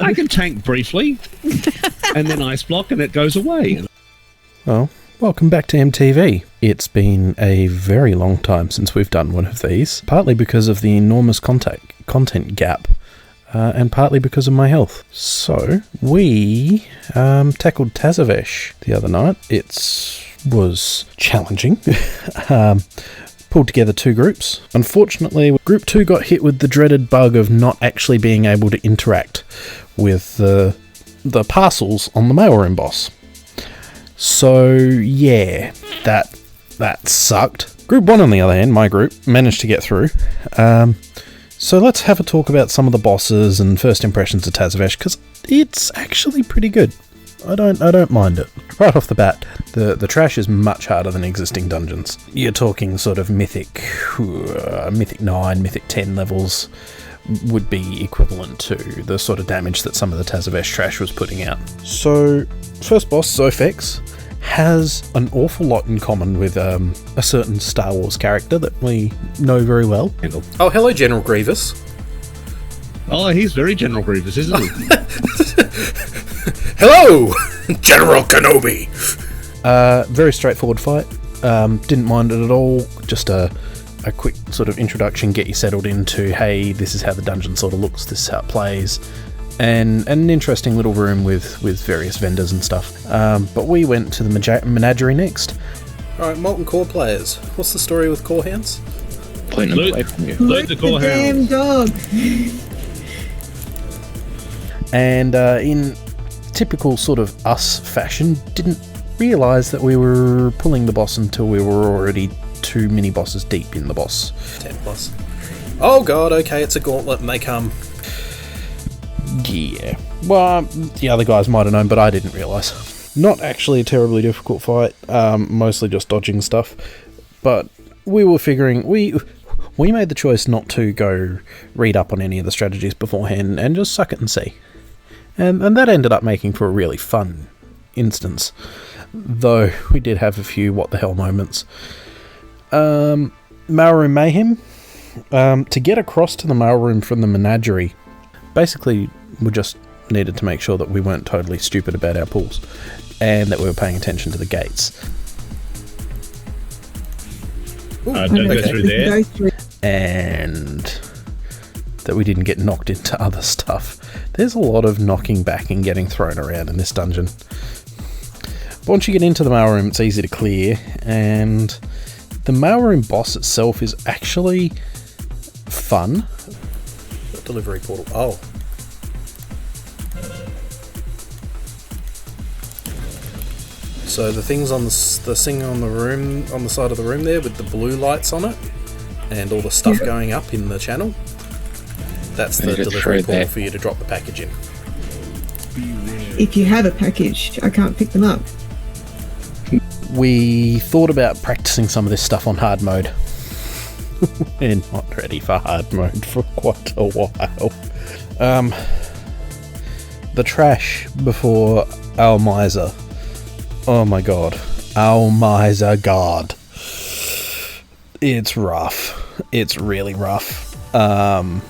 I can tank briefly, and then ice block, and it goes away. Well, welcome back to MTV. It's been a very long time since we've done one of these, partly because of the enormous content gap, and partly because of my health. So, we tackled Tasavesh the other night. It was challenging. Pulled together two groups. Unfortunately, Group 2 got hit with the dreaded bug of not actually being able to interact with the parcels on the mailroom boss. So, yeah, that sucked. Group 1, on the other hand, my group, managed to get through. So let's have a talk about some of the bosses and first impressions of Tasavesh, because it's actually pretty good. I don't mind it. Right off the bat, the trash is much harder than existing dungeons. You're talking sort of mythic 9, mythic 10 levels would be equivalent to the sort of damage that some of the Tasavesh trash was putting out. So, first boss, Zofex, has an awful lot in common with a certain Star Wars character that we know very well. Oh, hello, General Grievous. Oh, he's very General Grievous, isn't he? Hello, General Kenobi. Very straightforward fight. Didn't mind it at all. Just a quick sort of introduction, get you settled into, hey, this is how the dungeon sort of looks, this is how it plays. And an interesting little room with various vendors and stuff. But we went to the menagerie next. Alright, Molten Core players. What's the story with Core Hounds? Point them away from you. Loot the Core damn Hounds. dog. And in typical sort of us fashion, didn't realise that we were pulling the boss until we were already 2 mini bosses deep in the boss. 10 plus. Oh god, okay, it's a gauntlet and they come. Yeah. Well, the other guys might have known, but I didn't realise. Not actually a terribly difficult fight, mostly just dodging stuff. But we were figuring, we made the choice not to go read up on any of the strategies beforehand and just suck it and see. And that ended up making for a really fun instance. Though we did have a few what the hell moments. Mailroom Mayhem. To get across to the mailroom from the menagerie, basically we just needed to make sure that we weren't totally stupid about our pulls and that we were paying attention to the gates. Don't go through there. And that we didn't get knocked into other stuff. There's a lot of knocking back and getting thrown around in this dungeon. But once you get into the mailroom, it's easy to clear, and the mailroom boss itself is actually fun. Delivery portal. Oh. So the things on the thing on the room, on the side of the room there with the blue lights on it, and all the stuff going up in the channel, that's the delivery portal for you to drop the package in. If you have a package, I can't pick them up. We thought about practicing some of this stuff on hard mode. We're not ready for hard mode for quite a while. The trash before our miser. Oh my god. Our miser god. It's rough. It's really rough. I'm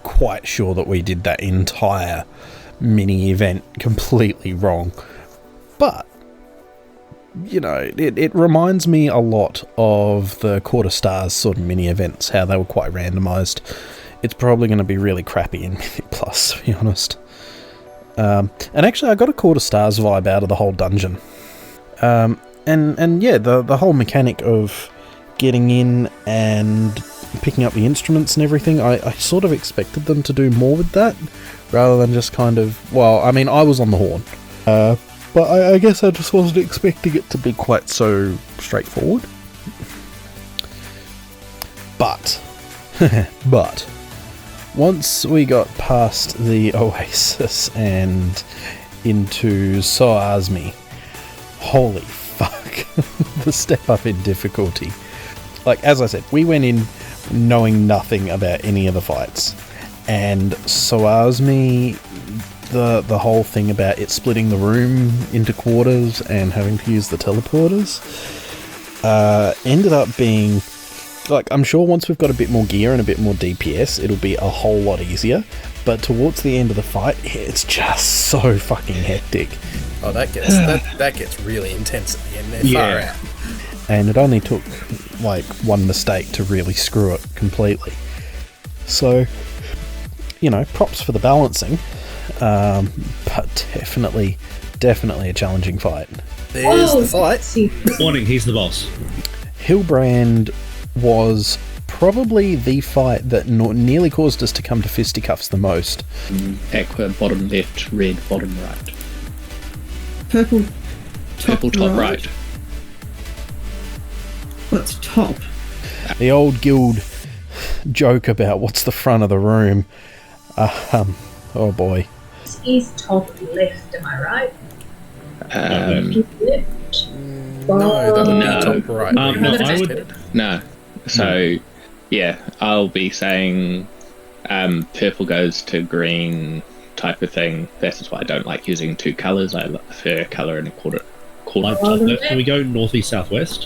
quite sure that we did that entire mini event completely wrong. But you know, it reminds me a lot of the Quarter Stars sort of mini events, how they were quite randomised. It's probably going to be really crappy in Mythic Plus, to be honest. And actually, I got a Quarter Stars vibe out of the whole dungeon. And yeah, the whole mechanic of getting in and picking up the instruments and everything, I sort of expected them to do more with that, rather than just kind of, well, I mean, I was on the horn. But I guess I just wasn't expecting it to be quite so straightforward. But once we got past the Oasis and into Soazmi, holy fuck, the step up in difficulty. Like, as I said, we went in knowing nothing about any of the fights. And Soazmi, the whole thing about it splitting the room into quarters and having to use the teleporters, ended up being Like, I'm sure once we've got a bit more gear and a bit more DPS, it'll be a whole lot easier. But towards the end of the fight, it's just so fucking hectic. Oh, that gets really intense at the end there. Far out. And it only took, like, one mistake to really screw it completely. So, you know, props for the balancing. But definitely a challenging fight. There's the fight. Warning, he's the boss. Hilbrand was probably the fight that nearly caused us to come to fisticuffs the most. Aqua bottom left, red bottom right. Purple Top right. What's top? The old guild joke about what's the front of the room. Oh boy. This is top left, am I right? Left. No, that would No. be top right. No, I would. No. So, yeah, I'll be saying purple goes to green type of thing. That is why I don't like using two colours. I prefer colour and a quarter. Can we go northeast southwest?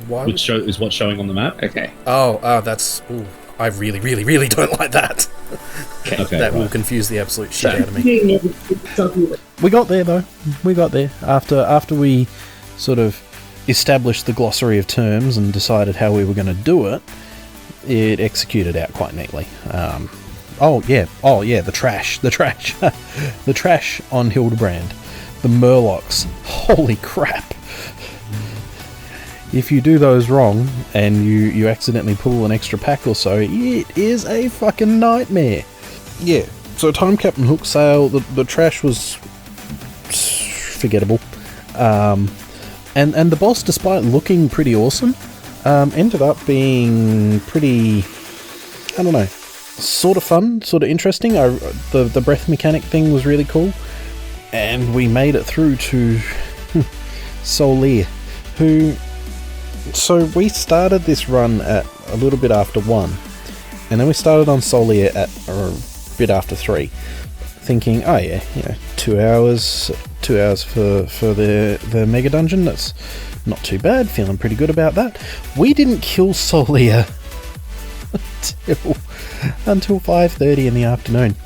Why Which is what's showing on the map. Okay. Oh, that's... Ooh, I really, really, really don't like that. Okay, That will right. confuse the absolute shit out of me. We got there though. We got there after we sort of established the glossary of terms and decided how we were going to do it. It executed out quite neatly. The trash, the trash on Hildebrand, the Murlocs. Holy crap! If you do those wrong and you accidentally pull an extra pack or so, it is a fucking nightmare. Yeah. So Time Captain Hook Sail, the trash was forgettable. And the boss, despite looking pretty awesome, ended up being pretty, I don't know, sort of fun, sort of interesting. The breath mechanic thing was really cool. And we made it through to Solir, who... So we started this run at a little bit after 1, and then we started on Solir at a bit after 3, thinking, 2 hours for the Mega Dungeon, that's not too bad, feeling pretty good about that. We didn't kill Solir until 5:30 in the afternoon.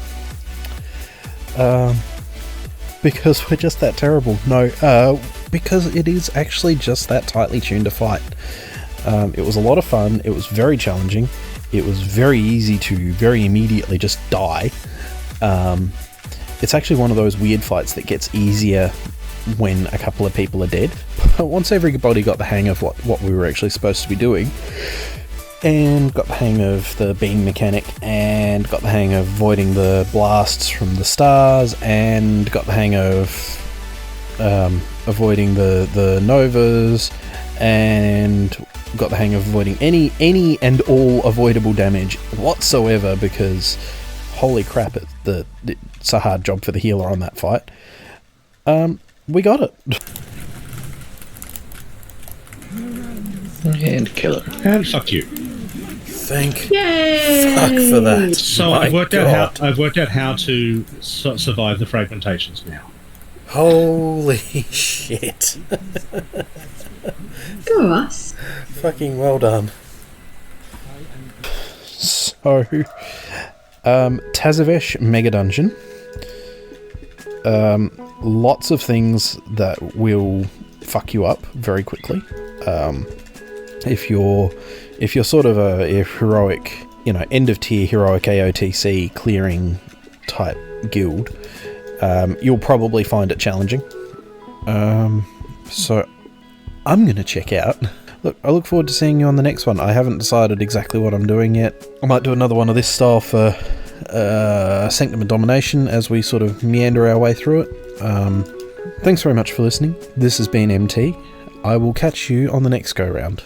Because we're just that terrible. No, because it is actually just that tightly tuned a fight. It was a lot of fun, it was very challenging, it was very easy to very immediately just die. It's actually one of those weird fights that gets easier when a couple of people are dead. But once everybody got the hang of what we were actually supposed to be doing, and got the hang of the beam mechanic, and got the hang of avoiding the blasts from the stars, and got the hang of avoiding the novas, and got the hang of avoiding any and all avoidable damage whatsoever, because holy crap, it's a hard job for the healer on that fight. We got it. And killer. And fuck you. Thank Yay! fuck for that. So My I've worked God. out how to survive the fragmentations now. Holy shit. Go us. Fucking well done. So, Tasavesh Megadungeon. Lots of things that will fuck you up very quickly. If you're sort of a heroic, end of tier heroic AOTC clearing type guild, you'll probably find it challenging. So I'm going to check out. Look, I look forward to seeing you on the next one. I haven't decided exactly what I'm doing yet. I might do another one of this style for Sanctum of Domination as we sort of meander our way through it. Thanks very much for listening. This has been MT. I will catch you on the next go round.